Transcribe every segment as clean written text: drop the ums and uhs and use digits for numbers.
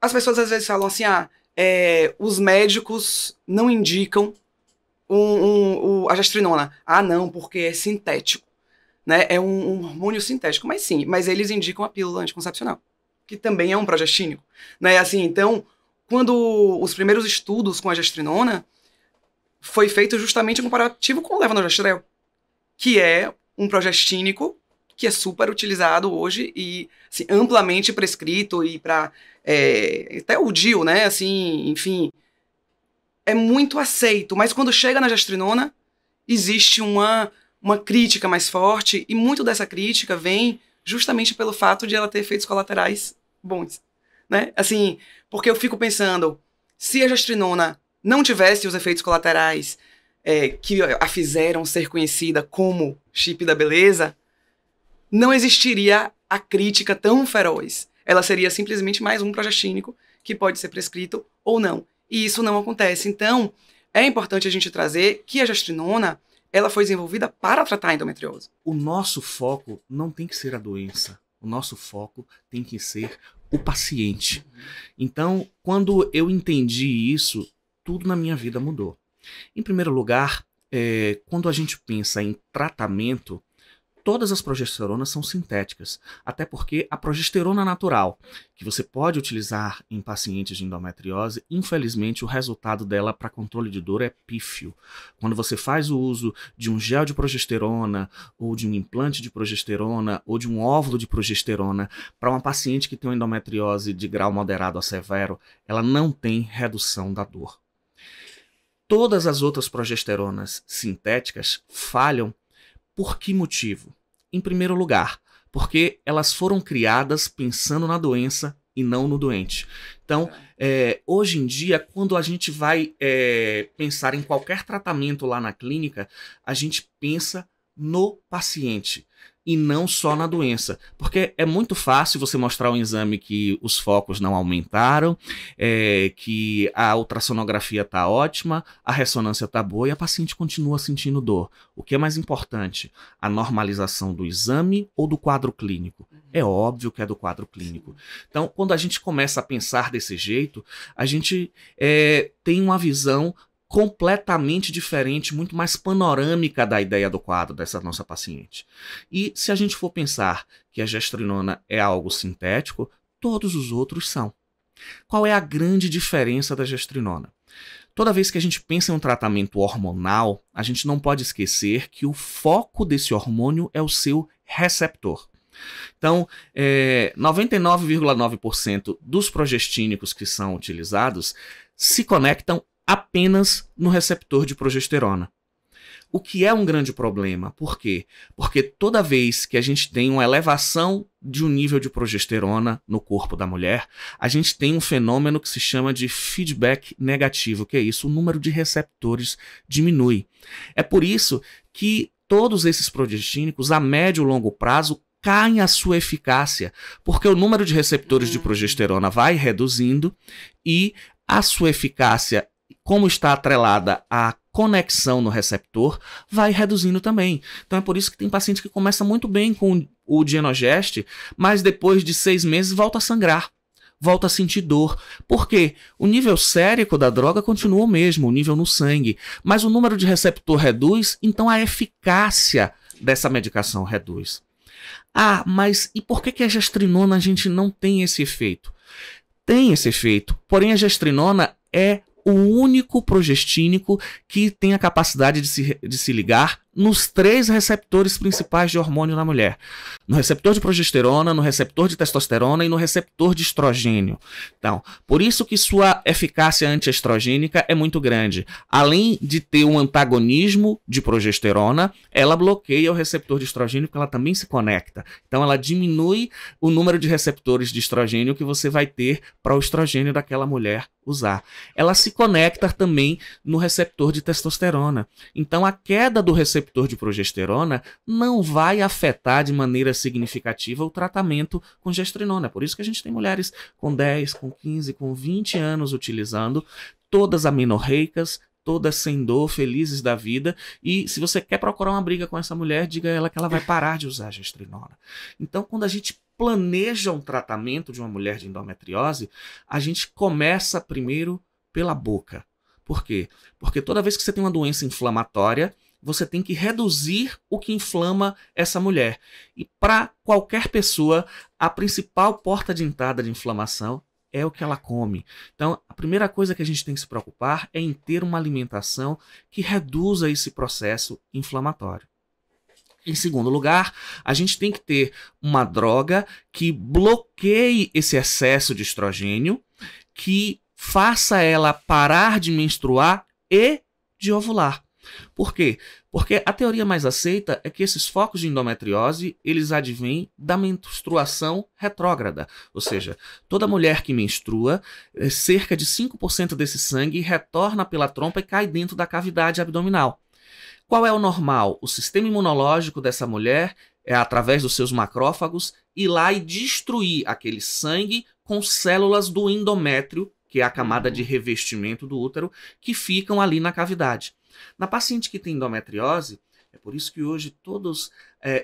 as pessoas às vezes falam assim, os médicos não indicam a gestrinona. Ah, não, porque é sintético, né? É um hormônio sintético. Mas sim, mas eles indicam a pílula anticoncepcional, que também é um progestínico, né? Assim, então, quando os primeiros estudos com a gestrinona, foi feito justamente um comparativo com o levonorgestrel, que é um progestínico que é super utilizado hoje e assim, amplamente prescrito e para até o DIU, né? Assim, enfim, é muito aceito. Mas quando chega na gestrinona, existe uma crítica mais forte e muito dessa crítica vem justamente pelo fato de ela ter efeitos colaterais bons, né? Assim, porque eu fico pensando, se a gestrinona não tivesse os efeitos colaterais que a fizeram ser conhecida como chip da beleza, não existiria a crítica tão feroz. Ela seria simplesmente mais um progestínico que pode ser prescrito ou não. E isso não acontece. Então, é importante a gente trazer que a gestrinona, ela foi desenvolvida para tratar a endometriose. O nosso foco não tem que ser a doença. O nosso foco tem que ser o paciente. Então, quando eu entendi isso, tudo na minha vida mudou. Em primeiro lugar, quando a gente pensa em tratamento, todas as progesteronas são sintéticas, até porque a progesterona natural, que você pode utilizar em pacientes de endometriose, infelizmente o resultado dela para controle de dor é pífio. Quando você faz o uso de um gel de progesterona, ou de um implante de progesterona, ou de um óvulo de progesterona, para uma paciente que tem uma endometriose de grau moderado a severo, ela não tem redução da dor. Todas as outras progesteronas sintéticas falham. Por que motivo? Em primeiro lugar, porque elas foram criadas pensando na doença e não no doente. Então, hoje em dia, quando a gente vai pensar em qualquer tratamento lá na clínica, a gente pensa no paciente e não só na doença. Porque é muito fácil você mostrar um exame que os focos não aumentaram, que a ultrassonografia está ótima, a ressonância está boa e a paciente continua sentindo dor. O que é mais importante? A normalização do exame ou do quadro clínico? É óbvio que é do quadro clínico. Então, quando a gente começa a pensar desse jeito, a gente tem uma visão completamente diferente, muito mais panorâmica da ideia do quadro dessa nossa paciente. E se a gente for pensar que a gestrinona é algo sintético, todos os outros são. Qual é a grande diferença da gestrinona? Toda vez que a gente pensa em um tratamento hormonal, a gente não pode esquecer que o foco desse hormônio é o seu receptor. Então, 99,9% dos progestínicos que são utilizados se conectam apenas no receptor de progesterona. O que é um grande problema. Por quê? Porque toda vez que a gente tem uma elevação de um nível de progesterona no corpo da mulher, a gente tem um fenômeno que se chama de feedback negativo, que é isso, o número de receptores diminui. É por isso que todos esses progestínicos, a médio e longo prazo, caem a sua eficácia, porque o número de receptores de progesterona vai reduzindo e a sua eficácia, como está atrelada à conexão no receptor, vai reduzindo também. Então é por isso que tem paciente que começa muito bem com o Dienogest, mas depois de 6 meses volta a sangrar, volta a sentir dor. Por quê? O nível sérico da droga continua o mesmo, o nível no sangue, mas o número de receptor reduz, então a eficácia dessa medicação reduz. Ah, mas e por que a gestrinona a gente não tem esse efeito? Tem esse efeito, porém a gestrinona é o único progestínico que tem a capacidade de se ligar nos 3 receptores principais de hormônio na mulher. No receptor de progesterona, no receptor de testosterona e no receptor de estrogênio. Então, por isso que sua eficácia antiestrogênica é muito grande. Além de ter um antagonismo de progesterona, ela bloqueia o receptor de estrogênio, porque ela também se conecta. Então, ela diminui o número de receptores de estrogênio que você vai ter para o estrogênio daquela mulher usar. Ela se conecta também no receptor de testosterona. Então, a queda do receptor de progesterona não vai afetar de maneira significativa o tratamento com gestrinona. Por isso que a gente tem mulheres com 10, com 15, com 20 anos utilizando, todas amenorreicas, todas sem dor, felizes da vida. E se você quer procurar uma briga com essa mulher, diga a ela que ela vai parar de usar a gestrinona. Então, quando a gente planeja um tratamento de uma mulher de endometriose, a gente começa primeiro pela boca. Por quê? Porque toda vez que você tem uma doença inflamatória, você tem que reduzir o que inflama essa mulher. E para qualquer pessoa, a principal porta de entrada de inflamação é o que ela come. Então, a primeira coisa que a gente tem que se preocupar é em ter uma alimentação que reduza esse processo inflamatório. Em segundo lugar, a gente tem que ter uma droga que bloqueie esse excesso de estrogênio, que faça ela parar de menstruar e de ovular. Por quê? Porque a teoria mais aceita é que esses focos de endometriose, eles advêm da menstruação retrógrada. Ou seja, toda mulher que menstrua, cerca de 5% desse sangue retorna pela trompa e cai dentro da cavidade abdominal. Qual é o normal? O sistema imunológico dessa mulher é, através dos seus macrófagos, ir lá e destruir aquele sangue com células do endométrio, que é a camada de revestimento do útero, que ficam ali na cavidade. Na paciente que tem endometriose, é por isso que hoje todos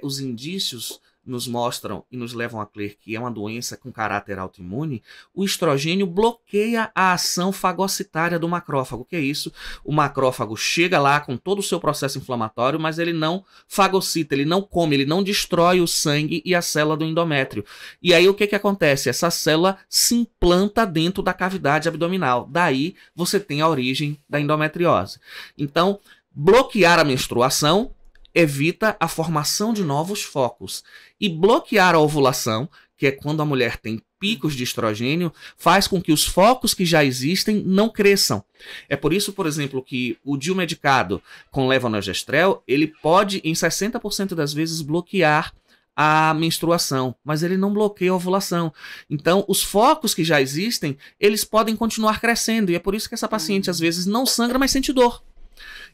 os indícios nos mostram e nos levam a crer que é uma doença com caráter autoimune, o estrogênio bloqueia a ação fagocitária do macrófago. O que é isso? O macrófago chega lá com todo o seu processo inflamatório, mas ele não fagocita, ele não come, ele não destrói o sangue e a célula do endométrio. E aí o que acontece? Essa célula se implanta dentro da cavidade abdominal. Daí você tem a origem da endometriose. Então, bloquear a menstruação evita a formação de novos focos. E bloquear a ovulação, que é quando a mulher tem picos de estrogênio, faz com que os focos que já existem não cresçam. É por isso, por exemplo, que o DIU medicado com levonorgestrel, ele pode, em 60% das vezes, bloquear a menstruação, mas ele não bloqueia a ovulação. Então, os focos que já existem, eles podem continuar crescendo, e é por isso que essa paciente, às vezes, não sangra, mas sente dor.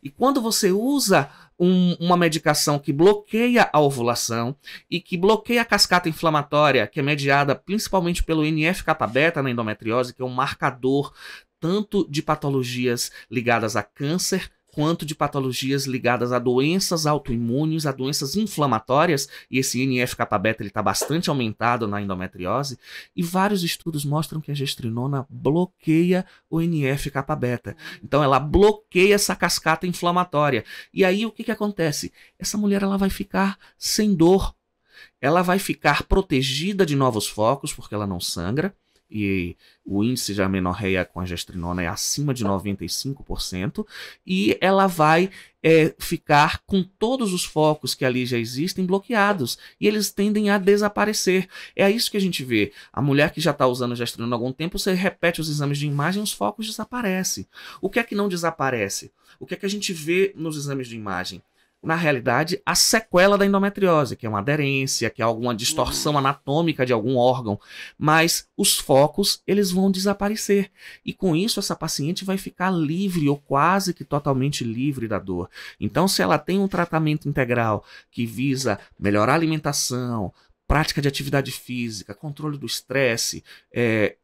E quando você usa uma medicação que bloqueia a ovulação e que bloqueia a cascata inflamatória, que é mediada principalmente pelo NF-kappa-beta na endometriose, que é um marcador tanto de patologias ligadas a câncer, quanto de patologias ligadas a doenças autoimunes, a doenças inflamatórias, e esse NF-kappa-beta está bastante aumentado na endometriose, e vários estudos mostram que a gestrinona bloqueia o NF-kappa-beta. Então ela bloqueia essa cascata inflamatória. E aí o que acontece? Essa mulher ela vai ficar sem dor, ela vai ficar protegida de novos focos, porque ela não sangra, e o índice de amenorreia com a gestrinona é acima de 95%, e ela vai ficar com todos os focos que ali já existem bloqueados, e eles tendem a desaparecer. É isso que a gente vê. A mulher que já está usando gestrinona há algum tempo, você repete os exames de imagem, os focos desaparecem. O que é que não desaparece? O que é que a gente vê nos exames de imagem? Na realidade, a sequela da endometriose, que é uma aderência, que é alguma distorção anatômica de algum órgão, mas os focos, eles vão desaparecer. E com isso, essa paciente vai ficar livre ou quase que totalmente livre da dor. Então, se ela tem um tratamento integral que visa melhorar a alimentação, prática de atividade física, controle do estresse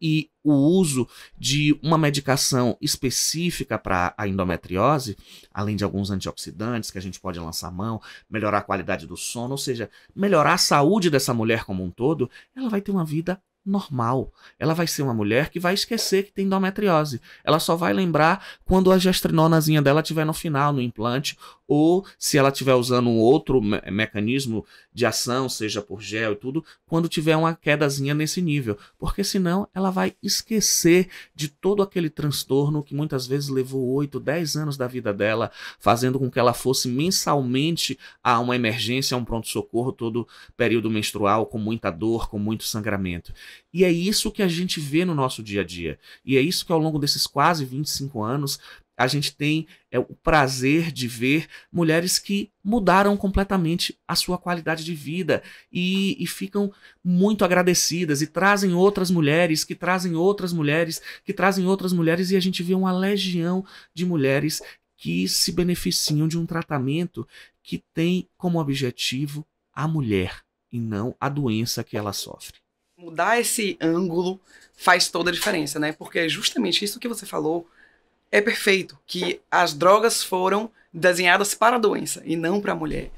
e o uso de uma medicação específica para a endometriose, além de alguns antioxidantes que a gente pode lançar mão, melhorar a qualidade do sono, ou seja, melhorar a saúde dessa mulher como um todo, ela vai ter uma vida normal. Ela vai ser uma mulher que vai esquecer que tem endometriose. Ela só vai lembrar quando a gestrinonazinha dela estiver no final, no implante, ou se ela estiver usando um outro mecanismo de ação, seja por gel e tudo, quando tiver uma quedazinha nesse nível. Porque senão ela vai esquecer de todo aquele transtorno que muitas vezes levou 8, 10 anos da vida dela, fazendo com que ela fosse mensalmente a uma emergência, a um pronto-socorro todo período menstrual, com muita dor, com muito sangramento. E é isso que a gente vê no nosso dia a dia. E é isso que ao longo desses quase 25 anos a gente tem o prazer de ver mulheres que mudaram completamente a sua qualidade de vida e ficam muito agradecidas e trazem outras mulheres, que trazem outras mulheres, que trazem outras mulheres, e a gente vê uma legião de mulheres que se beneficiam de um tratamento que tem como objetivo a mulher e não a doença que ela sofre. Mudar esse ângulo faz toda a diferença, né? Porque é justamente isso que você falou. é perfeito, que as drogas foram desenhadas para a doença e não para a mulher.